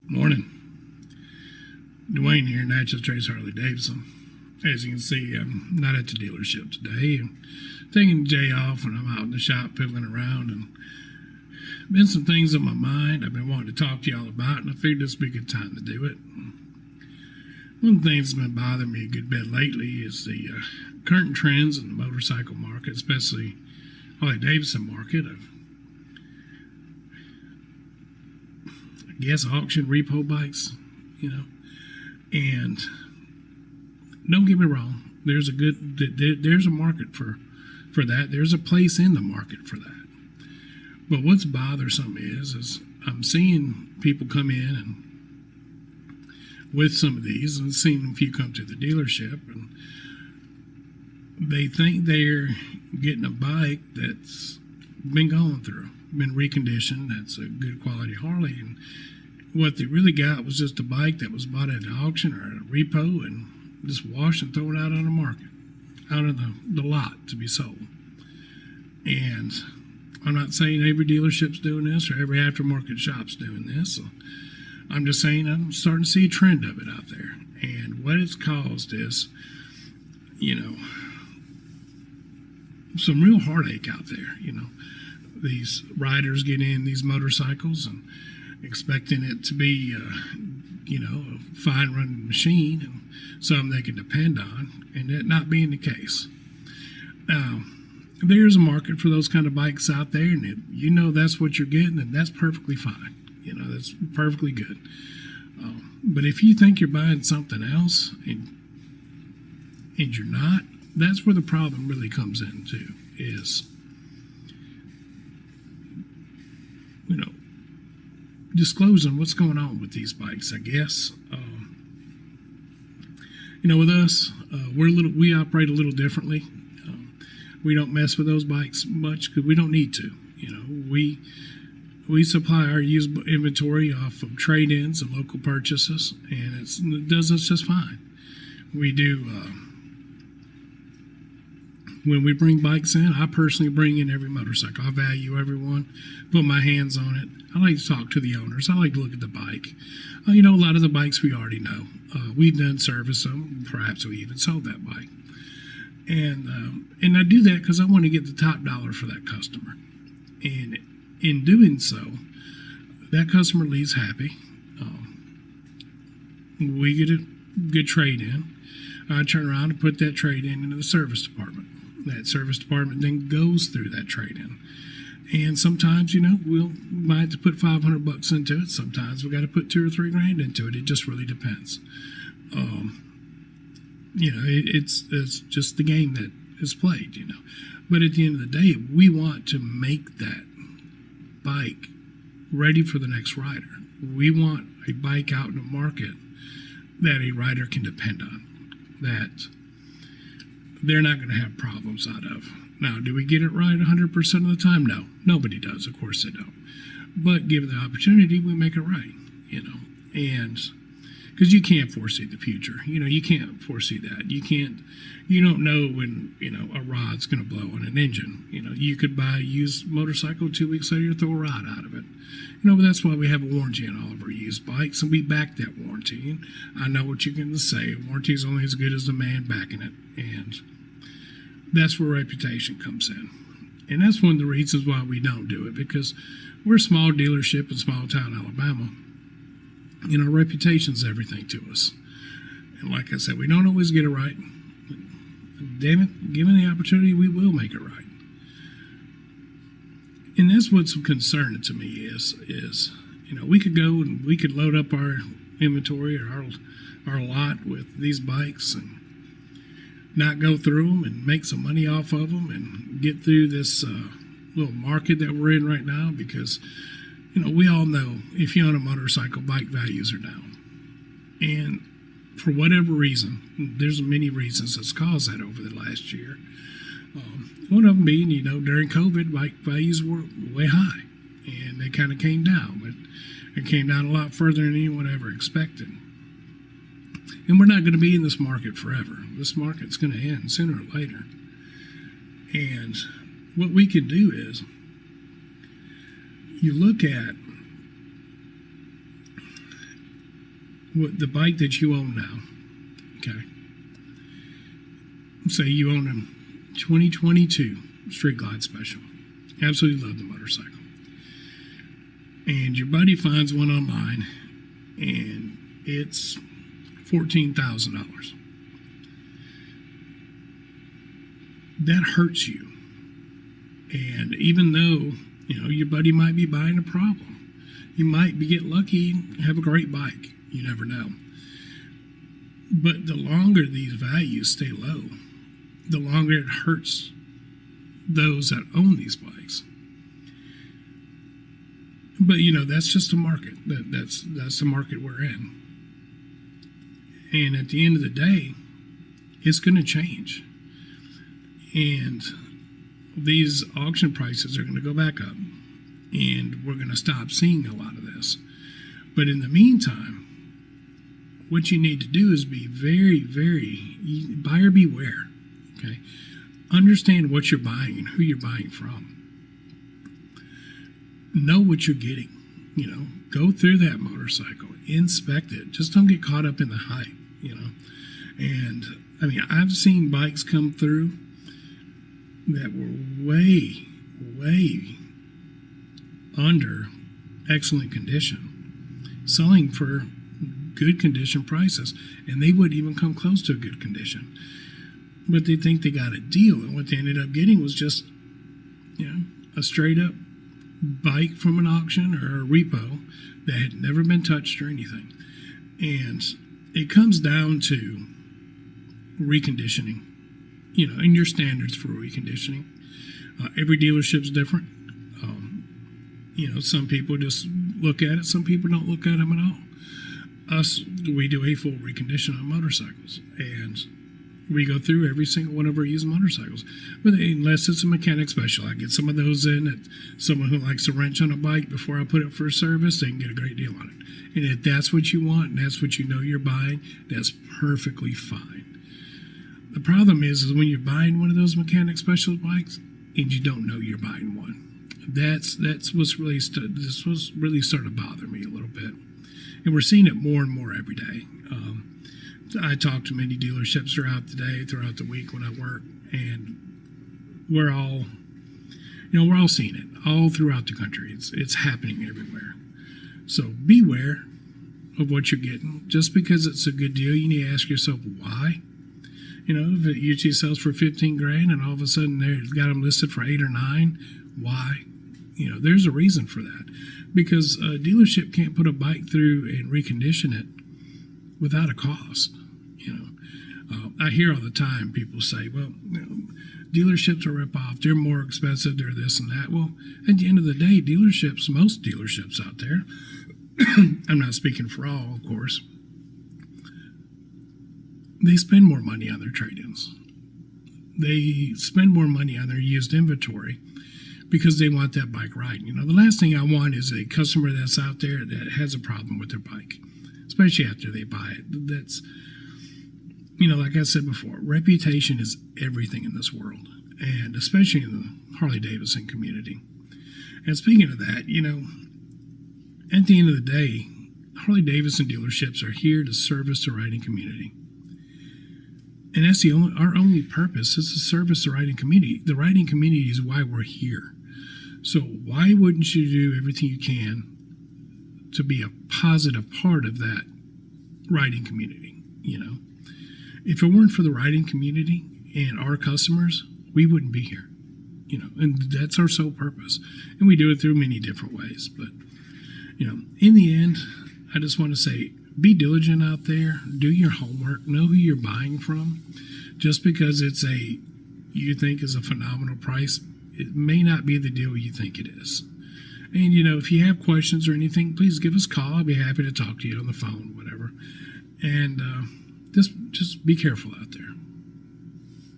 Morning. Dwayne here, Natchez Trace Harley-Davidson. As you can see, I'm not at the dealership today. I'm taking the day off and I'm out in the shop piddling around, and been some things on my mind I've been wanting to talk to y'all about, and I figured this would be a good time to do it. One of the things that's been bothering me a good bit lately is the current trends in the motorcycle market, especially Harley-Davidson market of, I guess, auction repo bikes, and don't get me wrong, there's a market for that. There's a place in the market for that. But what's bothersome is I'm seeing people come in and with some of these, and seeing a few come to the dealership, and they think they're getting a bike that's been gone through, been reconditioned, that's a good quality Harley, and what they really got was just a bike that was bought at an auction or at a repo and just washed and thrown out on the market, out of the lot to be sold. And I'm not saying every dealership's doing this or every aftermarket shop's doing this. So I'm just saying I'm starting to see a trend of it out there. And what it's caused is, some real heartache out there. These riders get in these motorcycles and expecting it to be, a fine running machine and something they can depend on, and that not being the case. Now, there's a market for those kind of bikes out there, and that's what you're getting, and that's perfectly fine. That's perfectly good. But if you think you're buying something else and you're not, that's where the problem really comes into, is, disclosing what's going on with these bikes, I guess. With us, we operate a little differently. We don't mess with those bikes much because we don't need to. We supply our used inventory off of trade-ins and local purchases, and it does us just fine. We do. When we bring bikes in, I personally bring in every motorcycle. I value every one, put my hands on it. I like to talk to the owners. I like to look at the bike. A lot of the bikes we already know. We've done service them. Perhaps we even sold that bike. And I do that because I want to get the top dollar for that customer. And in doing so, that customer leaves happy. We get a good trade-in. I turn around and put that trade-in into the service department. That service department then goes through that trade-in. And sometimes, we might have to put $500 into it. Sometimes we got to put $2,000 or $3,000 into it. It just really depends. It's just the game that is played, But at the end of the day, we want to make that bike ready for the next rider. We want a bike out in the market that a rider can depend on, that they're not going to have problems out of. Now, do we get it right 100% of the time? No. Nobody does. Of course they don't. But given the opportunity, we make it right, And because you can't foresee the future. You can't foresee that. You don't know when, a rod's going to blow on an engine. You could buy a used motorcycle, 2 weeks later, throw a rod out of it. But that's why we have a warranty on all of our used bikes, and we back that warranty. And I know what you're going to say. A warranty is only as good as the man backing it. And that's where reputation comes in. And that's one of the reasons why we don't do it, because we're a small dealership in small town Alabama. Our reputation's everything to us. And like I said, we don't always get it right. Damn it, given the opportunity, we will make it right. And that's what's concerning to me is we could go and we could load up our inventory or our lot with these bikes and not go through them and make some money off of them and get through this little market that we're in right now, because we all know if you own a motorcycle, bike values are down. And for whatever reason, there's many reasons that's caused that over the last year. One of them being, during COVID, bike values were way high, and they kind of came down, but it came down a lot further than anyone ever expected. And we're not going to be in this market forever. This market's going to end sooner or later. And what we can do is, you look at the bike that you own now, okay, say you own a 2022 Street Glide Special. Absolutely love the motorcycle. And your buddy finds one online, and it's $14,000. That hurts you. And even though, your buddy might be buying a problem, you might get lucky and have a great bike. You never know. But the longer these values stay low, the longer it hurts those that own these bikes. But that's just a market. That's the market we're in. And at the end of the day, it's going to change. And these auction prices are going to go back up. And we're going to stop seeing a lot of this. But in the meantime, what you need to do is be very, very buyer beware. Okay? Understand what you're buying and who you're buying from. Know what you're getting. Go through that motorcycle, inspect it. Just don't get caught up in the hype. And I've seen bikes come through that were way, way under excellent condition, selling for good condition prices, and they wouldn't even come close to a good condition. But they think they got a deal, and what they ended up getting was just, a straight up bike from an auction or a repo that had never been touched or anything. And it comes down to reconditioning, and your standards for reconditioning. Every dealership's different. Some people just look at it, some people don't look at them at all. Us, we do a full recondition on motorcycles, and we go through every single one of our used motorcycles. But unless it's a mechanic special, I get some of those in. That someone who likes to wrench on a bike before I put it for a service, they can get a great deal on it. And if that's what you want, and that's what you're buying, that's perfectly fine. The problem is when you're buying one of those mechanic special bikes and you don't know you're buying one. That's what's really this was really starting to bother me a little bit, and we're seeing it more and more every day. I talk to many dealerships throughout the week when I work, and we're all seeing it all throughout the country. It's happening everywhere. So beware of what you're getting. Just because it's a good deal, you need to ask yourself why. If it usually sells for $15,000 and all of a sudden they've got them listed for $8 or $9, why? There's a reason for that. Because a dealership can't put a bike through and recondition it without a cost. I hear all the time people say, well, dealerships are rip-off. They're more expensive. They're this and that. Well, at the end of the day, most dealerships out there, I'm not speaking for all, of course, they spend more money on their trade-ins. They spend more money on their used inventory because they want that bike right. The last thing I want is a customer that's out there that has a problem with their bike, especially after they buy it. That's, like I said before, reputation is everything in this world, and especially in the Harley-Davidson community. And speaking of that, at the end of the day, Harley-Davidson dealerships are here to service the riding community. And that's our only purpose is to service the riding community. The riding community is why we're here. So why wouldn't you do everything you can to be a positive part of that riding community? If it weren't for the riding community and our customers, we wouldn't be here. And that's our sole purpose. And we do it through many different ways. But, in the end, I just want to say, be diligent out there. Do your homework. Know who you're buying from. Just because you think is a phenomenal price, it may not be the deal you think it is. And, if you have questions or anything, please give us a call. I'll be happy to talk to you on the phone, whatever. And just be careful out there.